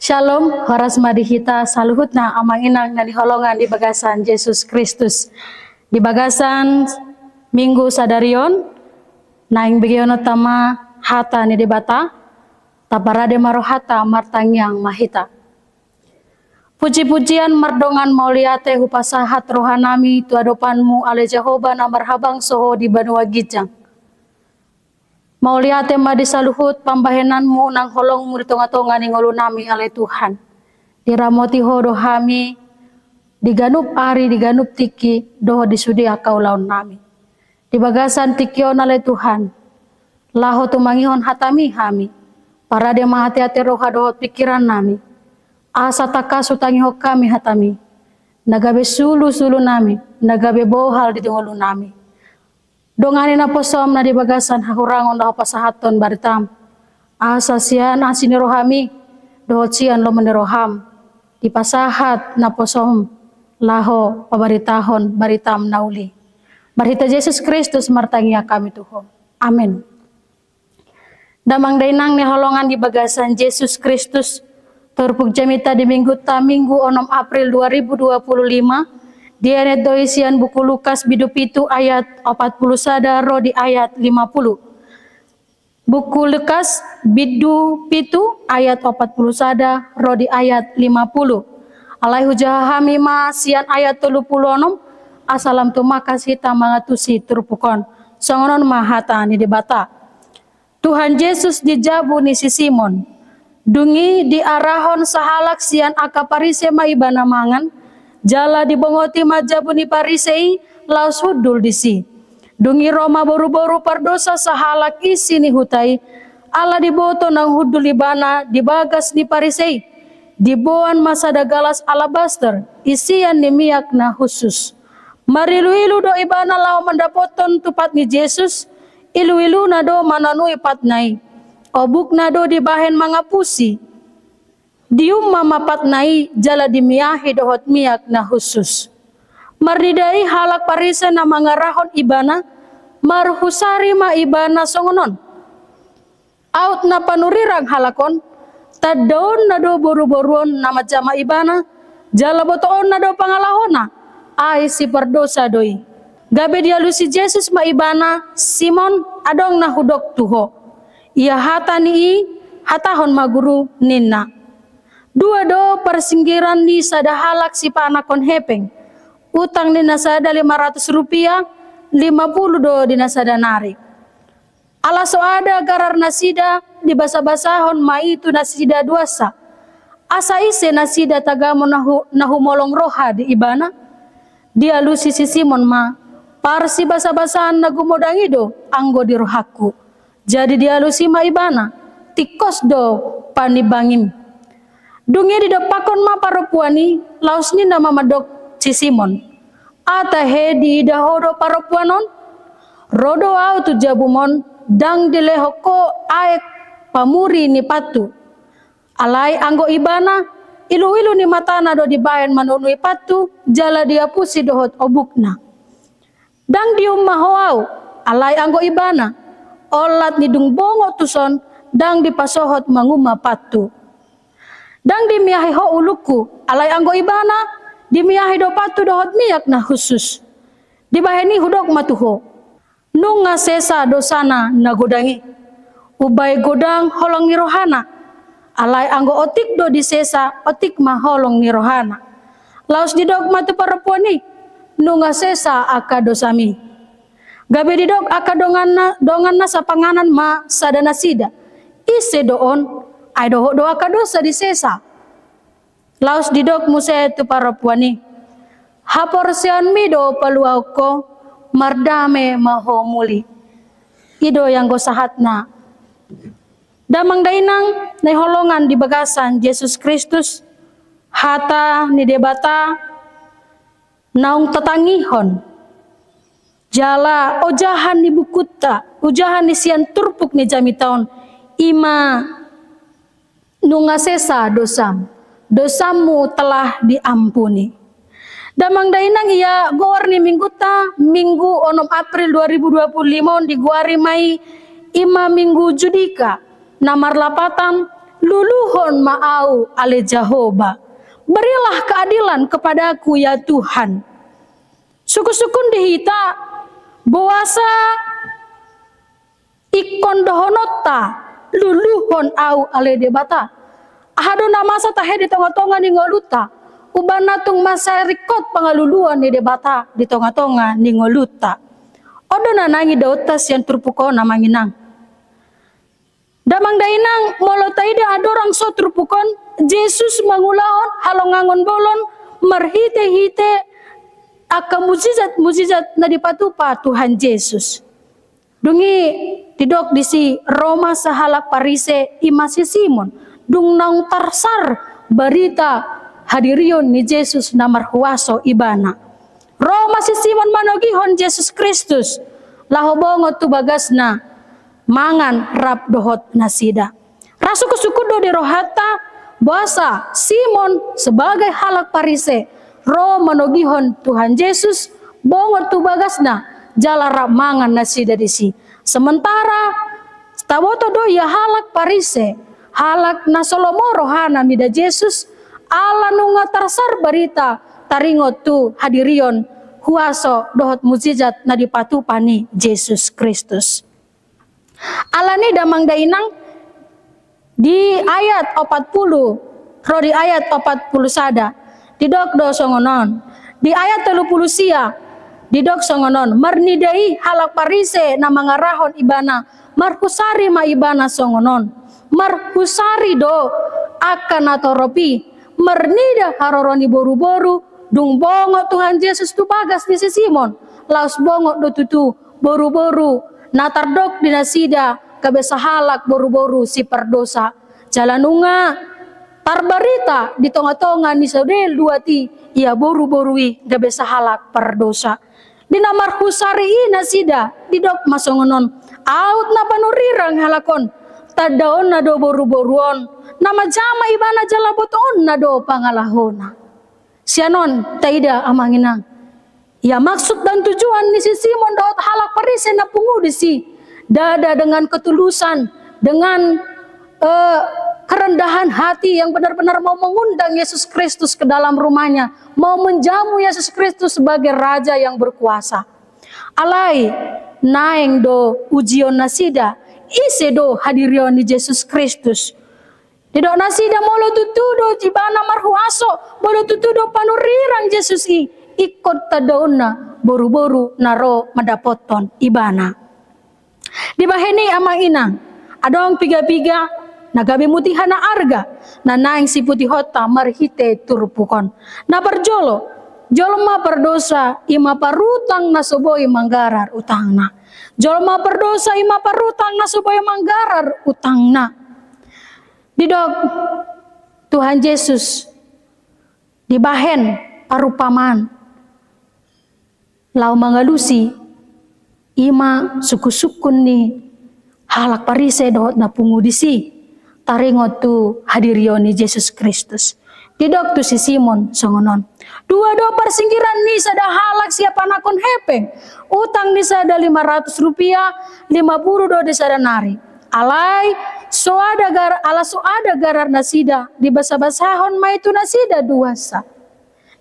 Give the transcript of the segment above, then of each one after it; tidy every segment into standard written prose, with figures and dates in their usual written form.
Shalom, horas madihita saluhutna amang inang na diholongan di bagasan Yesus Kristus. Di bagasan Minggu Sadarion, naing bigyono tama hata ni debata, taparade marohata martangyang mahita. Puji-pujian mardongan mauliate hupasahat rohanami tuadopanmu ale Jehovah na marhabang soho di banua gijang. Mauliate madi saluhut pambahenanmu nang holongmu di tonga-tonga ni ngolunami ale Tuhan. Diramoti ho dohami, diganup ari, diganup tiki, doho disudi akau laun nami. Di bagasan tikion ale Tuhan, laho tumangihon hatami hami, parade mahati-hati roha doho pikiran nami. Asa takasu tangiho kami hatami, nagabe sulu-sulu nami, nagabe bohal di ngolun nami. Dongani na posom na di bagasan hahurangon daho pasahaton baritam. Asa sian asini rohami, doho cian lo meneroham. Di pasahat na posom laho pabaritahon baritam nauli. Barita Yesus Kristus martangia kami Tuhan. Amin. Damang dainang ni holongan di bagasan Yesus Kristus. Terpuk jamita di minggu 6 April 2025. Dia doisian buku Lukas bidu pitu ayat 40 sadaro di ayat 50. Buku Lukas bidu pitu ayat 40 sadaro di ayat 50. Alai hujahami ma sian ayat 36. Asalam tu makasih tamangatusi terpukon. Songonon mahata ni debata. Tuhan Yesus dijabu ni si Simon. Dungi di arahon sahalak sian akaparise ma ibana mangan. Jala dibongoti majabuni parisei laus hudul disi. Dungi Roma boru-boru pardosa sahalak isi ni hutai. Ala diboto nang hudul ibana dibagas ni parisei. Diboan masada galas alabaster isian ni miak na khusus. Marilu-ilu do ibana lau mendapoton tupat ni Yesus. Ilu-ilu na do mananui patnai. Obuk na do dibahen mangapusi. Dium mamapat nai jala dimiahi dohot miak na khusus. Maridai halak parisa na mangarahon ibana, marhusari ma ibana songonon. Out na panurirang halakon, tadaon na do boru-boruon na majama ibana, jala botoon na do pangalahona, ay si pardosa doi. Gabe dialu si Jesus ma ibana, Simon adong na hudok tuho. Ia hata ni hatahon maguru ninna. Dua do persinggiran ni sada halak si panakon hepeng. Utang ni nasada 500 rupiah, 50 do di nasada nari. Ala so ada garar nasida di basa-basahon ma itu nasida duasa. Asa ise nasida tagamo nahumolong roha di ibana. Dia lusi si Simon ma parsi basa-basahan nagumodangi do anggo di rohaku. Jadi dia lusi ma ibana tikos do panibangim. Dungi di depakon ma paropuani laus ni nama madok si Simon. Ata he di dahodo paropuanon rodo au tu jabumon dang dilehoko aek pamuri ni patu. Alai anggo ibana ilu-ilu ni matana do dibayan manunui patu jala dia pusi dohot obukna. Dang dium mahoau alai anggo ibana olat ni dung bongo tuson dang dipasohot manguma patu. Dang dimiahi ho uluku, alai anggo ibana, dimiahi do patu dohot miak na khusus. Dibaheni hudok matuho. Nunga sesa dosana na godangi. Ubay godang holong ni rohana. Alai anggo otik do di sesa, otik ma holong ni rohana. Laus didok matu parapuani, nunga sesa aka dosami. Gabe didok aka dongan na sa panganan ma sadana sida. Ise doon. Ay do aka dosa di sesa. Laus didok muse tu parapuani. Haporsian mi do paluau ko mardame maho muli. Ido yang go sahatna. Damang dainang na holongan di bagasan Yesus Kristus. Hata ni debata naung tatangihon. Jala ojahan ni bukuta, ujahan ni sian turpuk ni jamitaon. Ima nunga sesa dosam, dosamu telah diampuni. Damang dainang ia goor ni minggu 6 April 2025 di guari mai ima minggu judika namar lapatan luluhon ma'au ale Jehovah. Berilah keadilan kepadaku ya Tuhan. Suku-sukun dihita boasa ikon dohonota luluhon au ale debata. Ahado namasa tahe di tonga-tonga ni ngoluta. Ubana tung masa rikot pangaluluan ni debata di tonga-tonga ni ngoluta. Odo nanangi dautas yang turpuko namanginang. Damang dainang molo taida adorang so turpukon Yesus mangulahon halongangon bolon marhite-hite aka mujizat na dipatupa Tuhan Yesus. Dungi tidok disi Roma sahalak parise imasi Simon dung nang tarsar berita hadirion ni Yesus namar huaso ibana. Roma si Simon manogihon Yesus Kristus lahobongot tu bagasna mangan rap dohot nasida. Rasu kusukudo di rohata bahasa Simon sebagai halak parise ro manogihon Tuhan Yesus bongot tu bagasna jala rap mangan nasida disi. Sementara tawoto do ya halak parise halak nasolomo rohana mida Yesus ala nunga tarsar berita taringot tu hadirion huaso dohot mujizat na dipatupani Yesus Kristus. Alani damang dainang di ayat 40 ro di ayat 40 sada didok do songonon di ayat 30 sia didok songonon marnidai halak parise na mangarahon ibana marhusari ma ibana songonon marhusari do akan atoropi marnida haroroni boru-boru dung bongo Tuhan Yesus tu bagas di si Simon laus bongo do tutu boru-boru natardok dinasida kabesa halak boru-boru si perdosa jalanunga tarbarita di tonga-tonga ni saudel duati ia boru-borui kabesa halak perdosa dinamar husari nasida didok masongonon out na panurirang halakon tadaon na do boru-boruon nama jama ibana jalaboton na do pangalahona sianon taida amanginang. Ya maksud dan tujuan ni si Simon daud halak parise na pungu disi dada dengan ketulusan dengan kerendahan hati yang benar-benar mau mengundang Yesus Kristus ke dalam rumahnya, mau menjamu Yesus Kristus sebagai raja yang berkuasa. Alai naeng do ujion nasida ise do hadirion di Yesus Kristus. Didok nasida molo tutudo jibana marhuaso molo tutudo panurirang Yesus ikut tadauna boru-boru naro madapoton ibana. Di baheni amang inang adong piga-piga nagabi mutihana arga na naing si putih hota marhite turpukon na berjolo jolma perdosa ima parutang na soboy manggarar utangna jolma perdosa ima parutang na soboy manggarar utangna. Didok Tuhan Yesus dibahen parupaman lau mangalusi ima suku-sukun ni halak parise dohot na pungudisi taringot tu hadirion ni Yesus Kristus. Didok tu si Simon songonon dua persingkiran ni sada halak siapa nakon hepeng utang ni sada 500 rupiah 50 do di sada nari alai soada garar nasida di basa-basahon ma itu nasida duasa.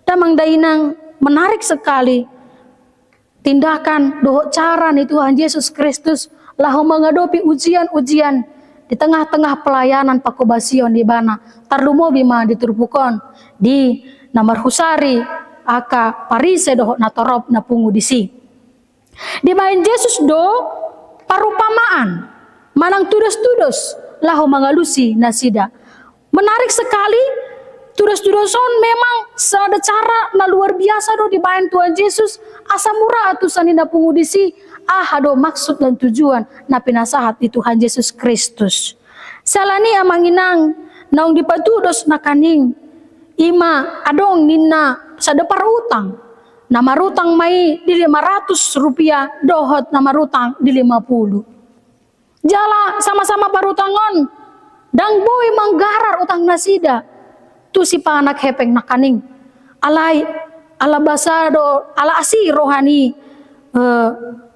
Damang dainang menarik sekali tindakan doh cara nih Tuhan Yesus Kristus lahu menghadapi ujian-ujian di tengah-tengah pelayanan pakobasion di bana tarlumo bima diturpukon di namar husari aka parise doh natorop na pungu disi di main Yesus do parupamaan manang tudos-tudos lahu mengalusi nasida menarik sekali. Tudos-tudoson memang seada cara na luar biasa do dibayan Tuhan Yesus asa murah atusan na pungudisi do maksud dan tujuan na pinasahat di Tuhan Yesus Kristus. Salani amanginang naung dipatudos na kaning ima adong nina sada parutang na marutang mai di 500 rupiah dohot na marutang di 50. Jala sama-sama parutangon dang boy manggarar utang nasida. Tu si panak hepeng nakaning alai ala basado ala asi rohani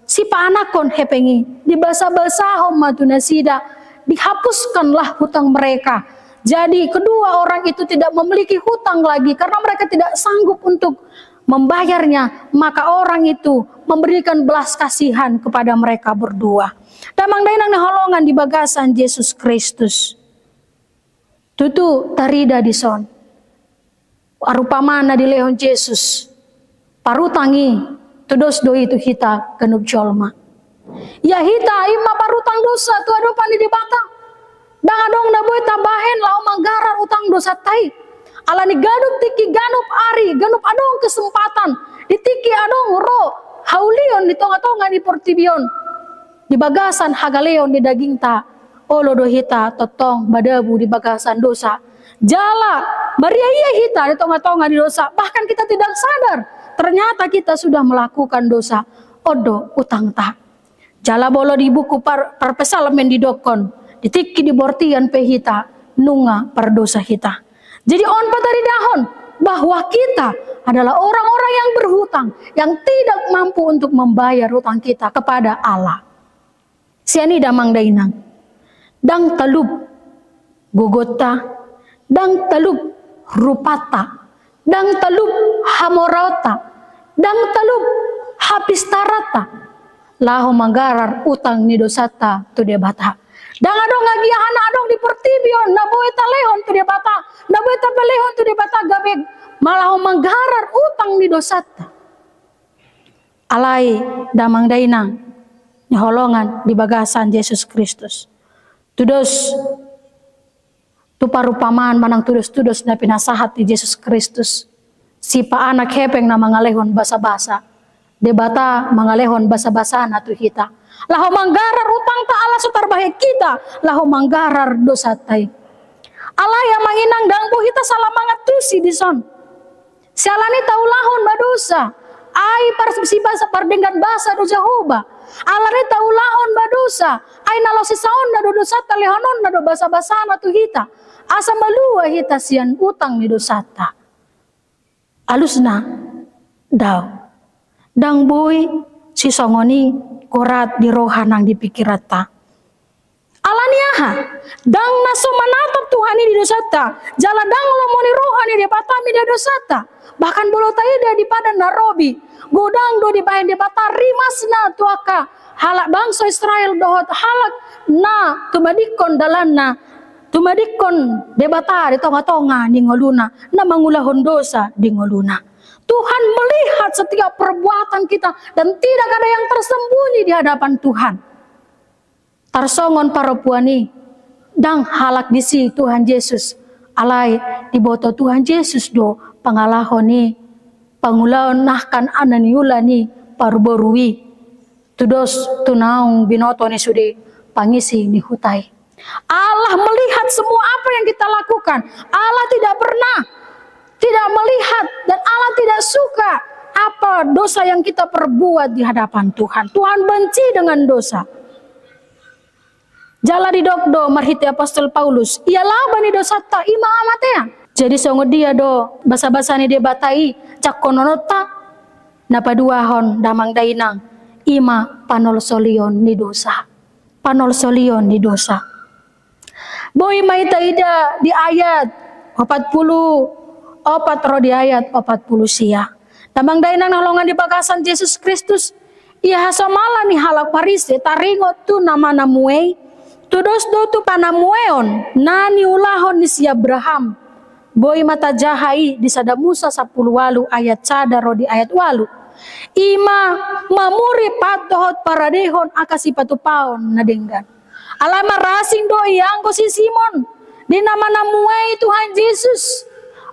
si panakon hepengi di basa-basa matu nasida dihapuskanlah hutang mereka Jadi kedua orang itu tidak memiliki hutang lagi karena mereka tidak sanggup untuk membayarnya. Maka orang itu memberikan belas kasihan kepada mereka berdua. Damang dainang na holongan di bagasan Yesus Kristus. Tutu tarida di son. Arupa mana di lehon Yesus. Parutangi tudos do itu hita genup jolma. Ya hita ima parutang dosa tu adopan di bata. Dangadong na boy tabahen lau manggarar utang dosa tai. Alani ganup tiki ganup ari ganup adong kesempatan. Ditiki adong ro haulion di tonga-tonga di portibion. Di bagasan hagaleon di daging ta. Olo do hita totong badabu di bagasan dosa. Jala Maria iya hita di tonga-tonga di dosa. Bahkan kita tidak sadar. Ternyata kita sudah melakukan dosa. Odo utang ta. Jala bolo di buku perpesalamen di dokon. Ditiki di bortian pehita nunga perdosa hita. Jadi on patari dahon bahwa kita adalah orang-orang yang berhutang yang tidak mampu untuk membayar hutang kita kepada Allah. Siani damang dainang. Dang talub gogota, dang talub rupata, dang talub hamorauta, dang talub hapistarata. Laho manggarar utang ni dosata tu debata. Dang adong ngagiahan adong di pertibion na boy talehon tu dia bata na boy talehon tu dia bata gabeg malah manggarar utang di dosata. Alai damang dainang nyholongan di bagasan Yesus Kristus. Tudos tu parupamaan manang tudos-tudos na pinasahat di Yesus Kristus. Si pa anak hepeng na mangalehon basa-basa. Debata mangalehon basa-basa na tu hita. Laho manggarar utang ta ala sutar bahe kita. Laho manggarar dosa tay. Allah yang manginang dangbo hita salah mangat tusi di son. Sialani tau lahon badosa. Ai si basa pardenggan basa do Jehovah. Allah ni tau lahon badosa. Ai nalo si saon na do dosa ta lehonon na do basa-basa na tu hita. Asa malua hita sian utang ni dosa ta. Alusna daw. Dangboy si songoni korat di rohanang di pikirata. Alaniaha, dang naso manatap Tuhan di dosata. Jala dang lomoni rohani di patami di dosata. Bahkan bolo taida di padan narobi. Godang do di bahan di bata rimasna tuaka. Halak bangsa Israel dohot halak na tumadikon dalanna. Tumadikon debata di tonga-tonga di ngoluna. Na mangulahon dosa di ngoluna. Tuhan melihat setiap perbuatan kita dan tidak ada yang tersembunyi di hadapan Tuhan. Tarsongon para puani dang halak disi Tuhan Yesus alai di boto Tuhan Yesus do pangalahoni pangulaon nahkan ananiulani parborui tudos tunaung binoto ni sude pangisi ni hutai. Allah melihat semua apa yang kita lakukan. Allah tidak pernah tidak melihat dan Allah tidak suka apa dosa yang kita perbuat di hadapan Tuhan. Tuhan benci dengan dosa. Jala di dokdo marhiti apostol Paulus. Ialah bani dosa ta ima amatea. Jadi songo dia do basa-basa ni dia batai cak kononota napaduahon damang dainang ima panol solion ni dosa. Panol solion ni dosa. Boy maita ida di ayat 40 opat ro di ayat 40 sia. Damang dainang nolongan di bagasan Yesus Kristus. Ia hasamala ni halak parise taringot tu nama namuei. Tudos do tu panamueon nani ulahon ni si Abraham. Boy mata jahai di sada Musa 10 walu ayat cada ro di ayat walu. Ima mamuri patohot paradehon akasi patupaon nadenggan. Alama rasing do iangko si Simon. Di nama namuei Tuhan Yesus.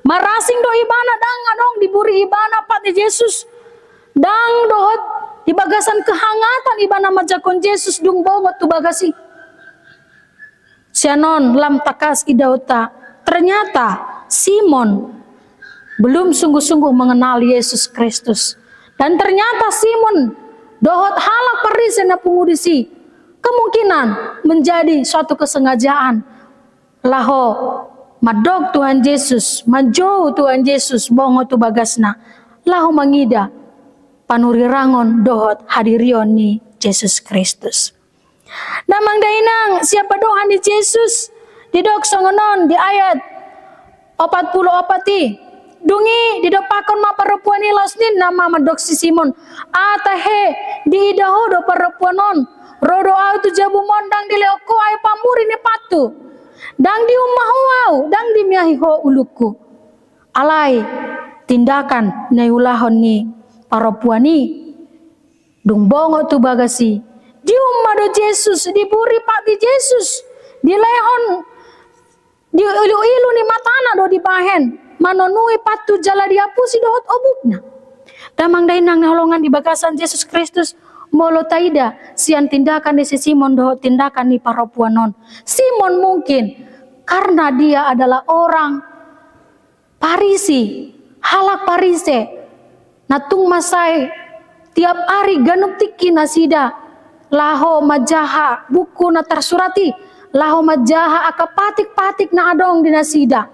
Marasing do ibana dang adong diburi ibana pat di Yesus. Dang dohot di bagasan kehangatan ibana majakon Yesus dung bongot tu bagasi. Sianon lam takas idauta. Ternyata Simon belum sungguh-sungguh mengenal Yesus Kristus. Dan ternyata Simon dohot halak perisen na pungudisi. Kemungkinan menjadi suatu kesengajaan. Laho madog Tuhan Yesus, majo Tuhan Yesus bongo tu bagasna. Lahu mangida panurirangon dohot hadirion ni Yesus Kristus. Namang dainang siapa dohan di Yesus Didok songonon di ayat 44 dungi didopakon ma perempuan ilasnin nama madok si Simon atahe di idaho do perempuanon rodo au tu jabu mondang di leoko ay pamuri ni patu dang di umah wau dang di miahi ho uluku alai tindakan na ulahon ni perempuan ni dung bongo tu bagasi di umah do Yesus diburi pak di Yesus di lehon di ilu-ilu ni matana do di bahen manonui patu jala diapusi dohot obukna damang dainang holongan di bagasan Yesus Kristus molo taida sian tindakan di si Simon dohot tindakan ni parapuanon Simon mungkin karena dia adalah orang Parisi halak Parise natung masai tiap hari ganup tiki nasida laho majaha buku na tersurati laho majaha aka patik-patik na adong di nasida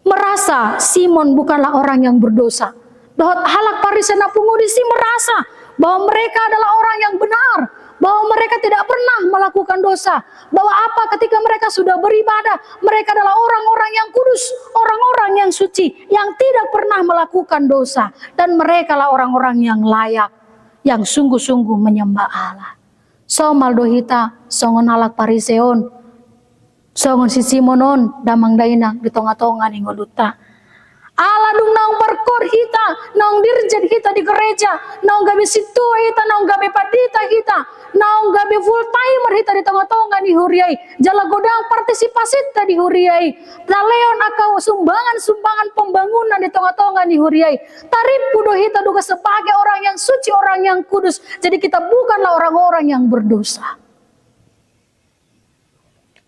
merasa Simon bukanlah orang yang berdosa. Dohot halak Parisi na pengudisi merasa bahwa mereka adalah orang yang benar, bahwa mereka tidak pernah melakukan dosa, bahwa apa ketika mereka sudah beribadah, mereka adalah orang-orang yang kudus, orang-orang yang suci, yang tidak pernah melakukan dosa, dan mereka lah orang-orang yang layak, yang sungguh-sungguh menyembah Allah. So maldohita, songon halak Pariseon, songon si Simonon damang daina di tonga-tonga ning ngoluta. Allah dung naung perkor kita, naung dirjen kita di gereja, naung gabe situ kita, naung gabe padita kita, naung gabe full timer kita di tonga-tonga di huriai, jala godang partisipasi kita di huriai, taleon akau sumbangan pembangunan di tonga-tonga di huriai, tarif pudo kita duga sebagai orang yang suci, orang yang kudus, jadi kita bukanlah orang-orang yang berdosa.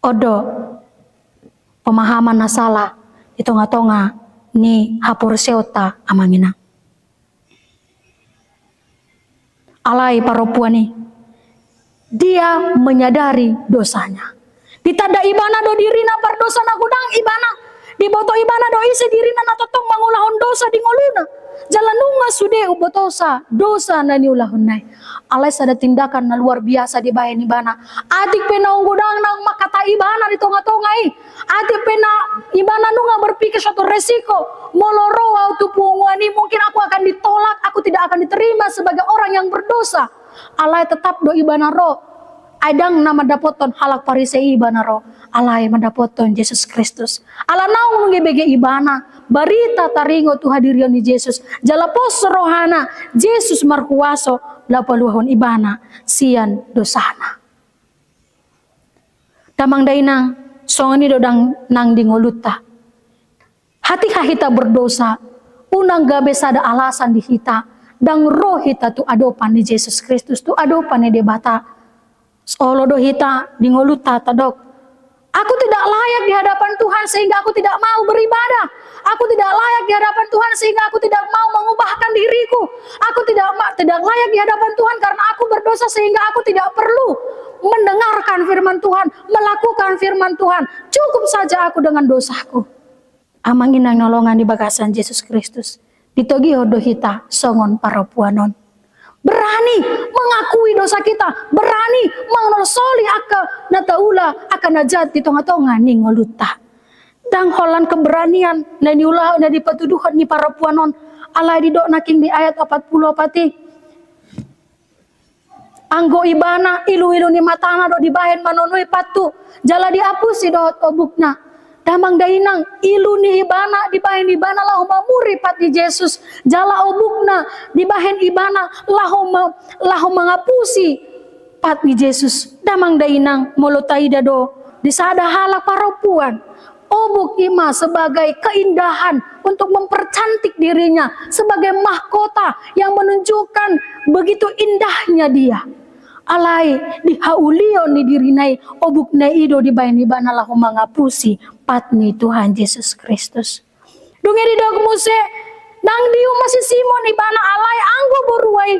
Odo pemahaman na salah di tonga-tonga ni hapur seota amangina. Alai perempuan ni dia menyadari dosanya. Ditada ibana do dirina berdosa na gudang ibana di boto ibana do isi dirina na totong mangulahon dosa di ngoluna. Jalan nunga sude ubotosa dosa na niulahon nai. Alai sada tindakan na luar biasa di bayan ibana. Adik pena gudang nang makata ibana di tonga-tongai. Adik pena ibana nunga berpikir suatu resiko. Moloro waktu pungwani mungkin aku akan ditolak, aku tidak akan diterima sebagai orang yang berdosa. Alai tetap do ibana ro. Adang nama dapoton halak Parisei ibana ro. Alai mendapoton Yesus Kristus. Ala naung ngebege ibana. Barita taringo tu hadirion di Yesus. Jalapos rohana. Yesus markuaso. Lapaluahon ibana. Sian dosana. Damang dainang. Songani dodang nang dingoluta. Hati hita berdosa. Unang gabe sada alasan di hita. Dang roh hita tu adopan di Yesus Kristus. Tu adopan di debata. Olo do hita dingoluta tadok. Aku tidak layak di hadapan Tuhan sehingga aku tidak mau beribadah. Aku tidak layak di hadapan Tuhan sehingga aku tidak mau mengubahkan diriku. Aku tidak layak di hadapan Tuhan karena aku berdosa sehingga aku tidak perlu mendengarkan firman Tuhan, melakukan firman Tuhan. Cukup saja aku dengan dosaku. Amangin nang nolongan di bagasan Yesus Kristus. Ditogi hodo hita songon parapuanon. Berani mengakui dosa kita, berani menolsoli aka nataula aka najat di tonga-tonga ni ngoluta. Dang holan keberanian na niulah na di patuduhan ni para puanon alai di dok naking di ayat 40 pati. Anggo ibana ilu-ilu ni matana do di bahen manonoi patu jala diapusi dohot obukna. Damang dainang ilu ni ibana di bahen ibana lahu mamuri pati Yesus jala obukna di bahen ibana lahu mengapusi pati Yesus. Damang dainang molotai dado disada halak parapuan obuk ima sebagai keindahan untuk mempercantik dirinya sebagai mahkota yang menunjukkan begitu indahnya dia. Alai di haulion ni dirinai obuk na ido di bayan ibana lahu mengapusi patni Tuhan Yesus Kristus. Dungi di dog muse nang diu masih Simon ibana alai anggo boruai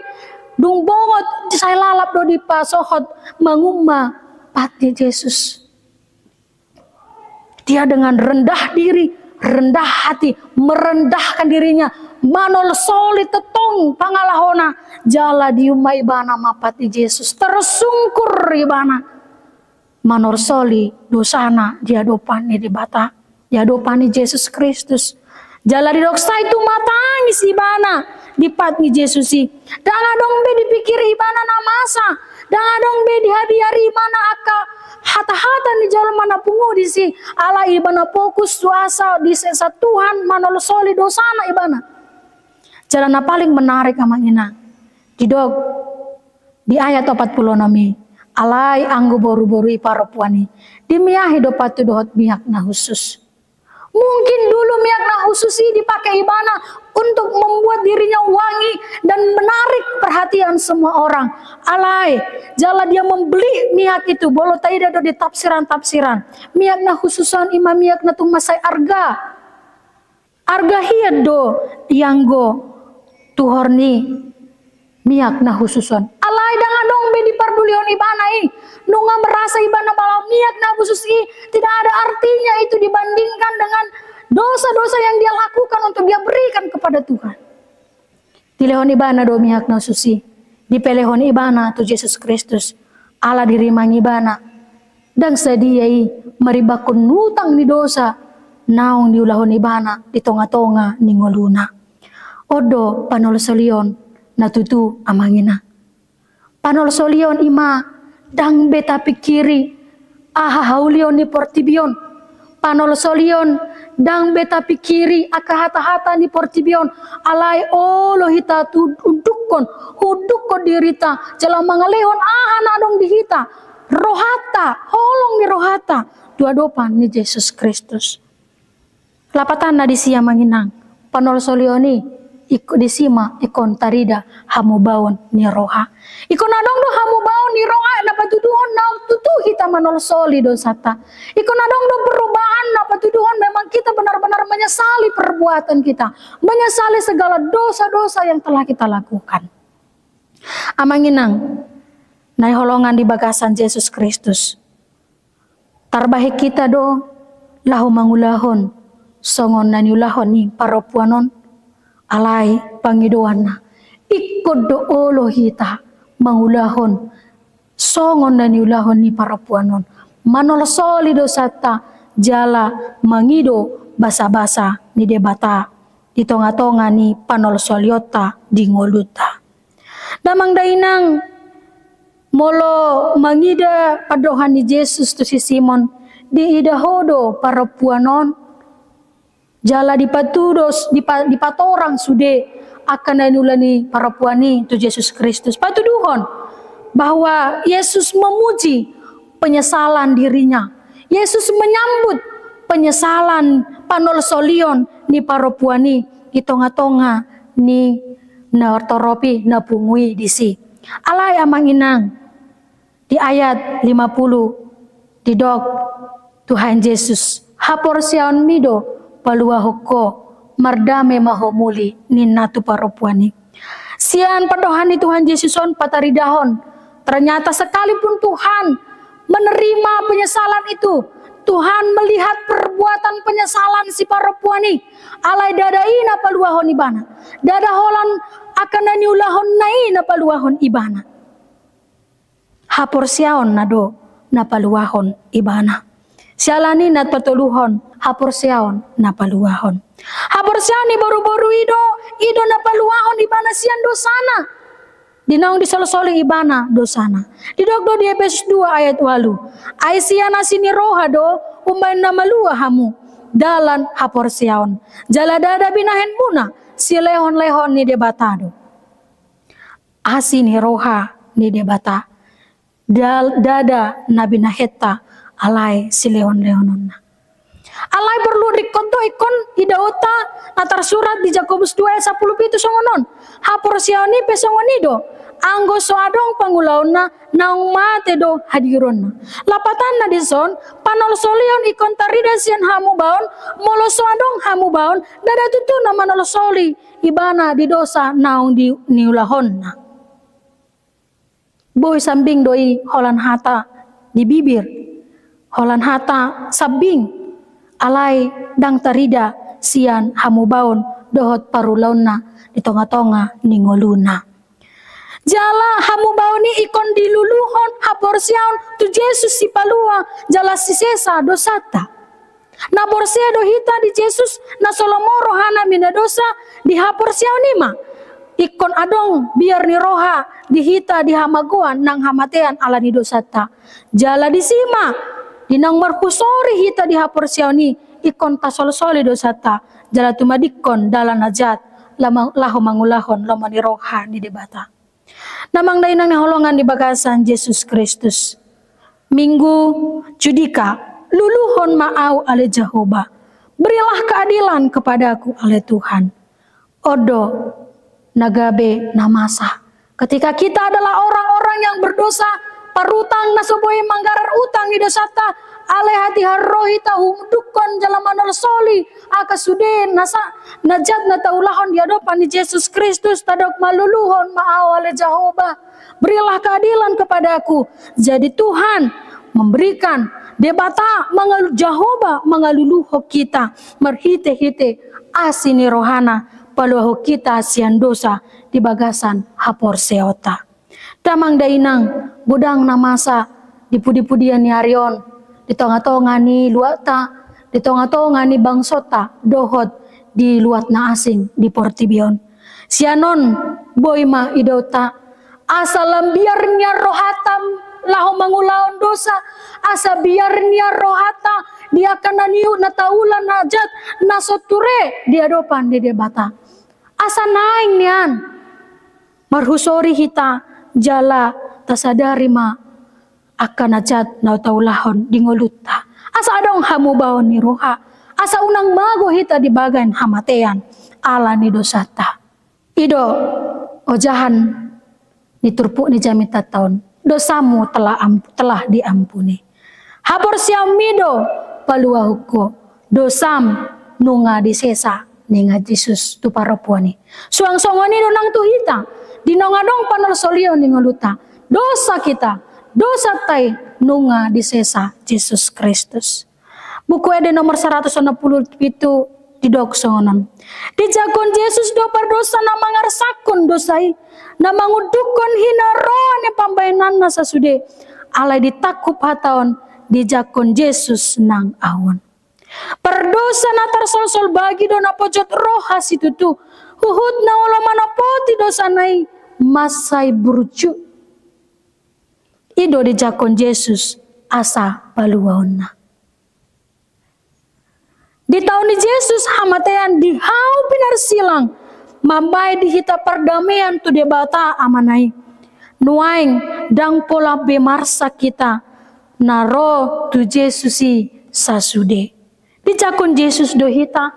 dung bongot saya lalap do di pasohot mengumma patni Yesus. Dia dengan rendah diri, rendah hati, merendahkan dirinya, manol soli tetong pangalahona, jala diumai bana mapati Yesus, tersungkur ibana. manorsoli dosana dia dopani di bata, dia dopani Yesus Kristus. Jala di doksa itu matangis ibana dipatni Yesus si. Danga dong be dipikir ibana na masa, danga dong be dihadiari ibana aka hata-hata ni jalan mana pungu di si. Ala ibana fokus suasa di sesa Tuhan manorsoli dosana ibana. Jalan paling menarik amangina. Didog di ayat 46 alai anggo boru-boru iparopuani dimiahi dopatu dohot miak na khusus. Mungkin dulu miak na khusus ini dipakai ibana untuk membuat dirinya wangi dan menarik perhatian semua orang. Alai jala dia membeli miak itu bolo taida do di tafsiran miak na khususan ima miak na tumasai arga hiad do yanggo tuhorni miak na khususon. Alai dengan dong be dipardulion ibana nunga merasa ibana balau miak na khusus tidak ada artinya itu dibandingkan dengan dosa-dosa yang dia lakukan untuk dia berikan kepada Tuhan. Dilehon ibana do miak na khusus dipelehon ibana tu Yesus Kristus. Allah dirimang ibana dan sediai meribakun nutang ni dosa naung diulahon ibana di tonga-tonga ningoluna. Odo panol solion natutu amangina. Panol solion ima dang beta pikiri aha haulion ni portibion. Panol solion dang beta pikiri aka hata-hata ni portibion. Alai olo hita tu hudukon dirita jala mangalehon aha nadong dihita. Rohata, holong ni rohata. Dua dopan ni Yesus Kristus. Lapatan na di siya manginang. Panol solioni iko disima ikon tarida hamu baon ni roha. Ikon adong do hamu baon ni roha na patuduhon na tutuhita manol soli dosata. Ikon adong do perubahan na patuduhon memang kita benar-benar menyesali perbuatan kita, menyesali segala dosa-dosa yang telah kita lakukan. Amanginang nai holongan di bagasan Yesus Kristus. Tarbahik kita do lahu mangulahon songon naniulahon ni paropuanon. Alai pangidoana ikod do olo hita mangulahon songon dan ulahon ni parapuanon manol soli dosata jala mangido basa-basa ni debata di tonga-tonga ni panol soliota di ngoluta damang dainang molo mangida padohan ni Yesus tu si Simon di idahodo parapuanon jala dipatudos dipatorang sude akan nanulani para puani tu Yesus Kristus. Patuduhon bahwa Yesus memuji penyesalan dirinya. Yesus menyambut penyesalan panol solion ni para puani di tonga-tonga ni na ortoropi na pungui disi. Alai amang inang di ayat 50 didok Tuhan Yesus hapor siaon mido palua hoko mardame mahomuli ninatu paropuani. Sian padohani Tuhan Yesuson pataridahon. Ternyata sekalipun Tuhan menerima penyesalan itu, Tuhan melihat perbuatan penyesalan si paropuani. Alai dadaina paluahon ibana. Dadaholan akan naniulahon naina paluahon ibana. Hapor siaon nado na paluahon ibana. Sialani nat patuluhon hapor siaon na paluahon. Hapor siani boru-boru ido na paluahon ibana sian dosana. Dinaung disolosoli ibana dosana. Didogdo di Efesus 2 ayat 8. Ai siana sini roha do umain na malua hamu dalan hapor siaon. Jala dada binahen muna si lehon-lehon ni debatado. Asini roha ni debata. Dada nabi naheta alai si leon-leonon. Alai perlu dikonto ikon idaota atar surat di Yakobus 2 ayat 10 itu songonon. Hapor siaoni pesongonido anggo soadong pangulauna naung mate do hadironna. Lapatan na dison panol solion ikon tarida sian hamu baon molo soadong hamu baon dada tutu na manol soli ibana di dosa naung di niulahonna. Boy sambing doi holan hata di bibir, holan hata sabing, alai dang tarida sian hamu baon dohot parulauna di tonga-tonga ningoluna. Jala hamu bauni ikon diluluhon haporsiaon tu Yesus si palua jala si sesa dosata. Na borsia do hita di Yesus na solomoro hana mina dosa di haporsiaon nima. Ikon adong biar ni roha di hita di hamagoan nang hamatean ala ni dosata. Jala di sima dinang markusori hita di haporsiaon ni ikon tasol-soli dosata. Jala tumadikon dalan najat laho mangulahon lama ni roha di debata. Namang dainang naholongan di bagasan Yesus Kristus. Minggu Judika, luluhon maau ale Jehovah. Berilah keadilan kepadaku ale Tuhan. Odo nagabe namasa. Ketika kita adalah orang-orang yang berdosa, parutang nasoboy manggarar utang di dosata, ale hati harrohi tahu dukon jalamanol soli akasude nasa najat na taulahon di hadapan di Yesus Kristus tadok maluluhon maawale Jehovah. Berilah keadilan kepadaku. Jadi Tuhan memberikan debata mengalu Jehovah mengaluluho kita merhite-hite asini rohana paluho kita asian dosa di bagasan hapor seota. Damang dainang budang namasa di pudi-pudian ni arion di tonga-tonga ni luata, di tonga-tonga ni bangsota, dohot di luat na asing di Portibion. Sianon boyma idota, asalam biarnya rohatam laho mangulaon dosa, asa biarnya rohata dia kana niu na taula najat nasoture dia dopan di debata. Asa naing nian marhusori hita jala tasadari ma akan najat na taulahon di ngoluta. Asa adong hamu bawon ni roha. Asa unang mago hita di bagan hamatean ala ni dosata. Ido ojahan ni turpu ni jamita taon. Dosamu telah diampuni. Hapor siamido paluahuko. Dosam nunga disesa ninga Yesus tu parapuani. Suang songoni do nang tu hita. Dinongadong panol solio ni ngoluta. Dosa kita. Dosa tay nunga disesa Yesus Kristus. Buku ede nomor 160 itu didoksongan. Dijagon Yesus do perdosa na mangarsakon dosai. Na mangudukon hina roh ni pambayanan na sasude. Alay ditakup hataon dijakon Yesus nang awon. Perdosa na tarsol-sol bagi do na pojot roh hasitu tu. Huhut na wala manapoti dosa nai masai burju. Ido dijakon Yesus asa paluaonna. Di tahun di Yesus hamatean di hau pinar silang mambai di hita perdamaian tu debata amanai. Nuaing dang pola bemarsa kita naro tu Yesusi sasude. Dijakon Yesus do hita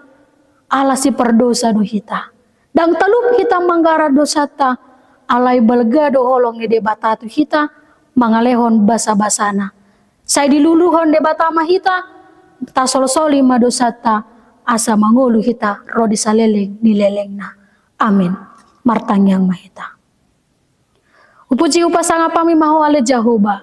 ala si perdosa do hita. Dang talup hita manggara dosata alai balga do holong ni debata tu hita. Mangalehon basa-basana. Saya diluluhon debata mahita, tasol-soli madosata, asa mangulu hita, rodi saleleng nileleng na. Amin. Martangyang mahita. Upuji upasanga pami maho ale Jehovah.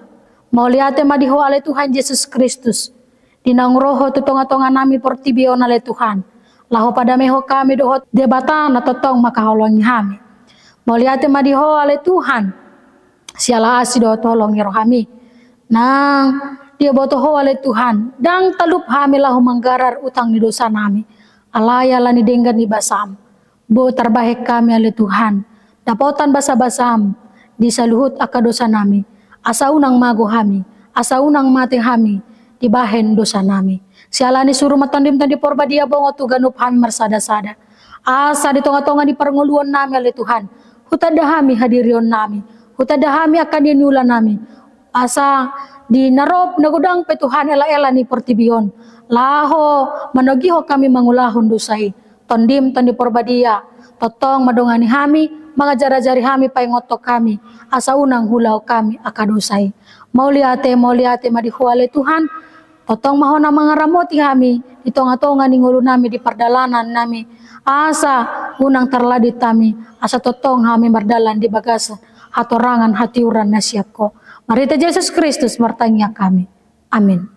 Mauliate madiho ale Tuhan Yesus Kristus. Dinang roho tutonga-tonga nami portibion ale Tuhan. Laho pada meho kami dohot debata na totong makaholongi kami. Mauliate madiho ale Tuhan. Siala asido tolong rohami. Nang dia botoho oleh Tuhan. Dang talup hami lahu manggarar utang ni dosa nami. Alaya lani denggan ni basam. Bo terbaik kami oleh Tuhan. Dapotan basa-basam. Di saluhut aka dosa nami. Asa unang mago hami. Asa unang mati hami. Di bahen dosa nami. Siala ni suruh matondim tadi porba dia bongo tu ganup hami marsada-sada. Asa di tonga-tonga di pernguluan nami oleh Tuhan. Hutada hami hadirion nami. Hutada hami akan dinulan nami. Asa di narop nagudang petuhan ela-ela ni portibion. Laho manogiho kami mangulahon dosai. Tondim tondi porbadia. Totong madongani hami. Mga jara-jari hami paingotok kami. Asa unang hulau kami akadosai. Mauliate madihuale Tuhan. Totong mahona mga ramoti hami. Di tonga-tonga ni ngulu nami di perdalanan nami. Asa unang terladit kami. Asa totong hami mardalan di bagasan. Hatorangan hati uran na siap ko. Marita Yesus Kristus martanya kami. Amin.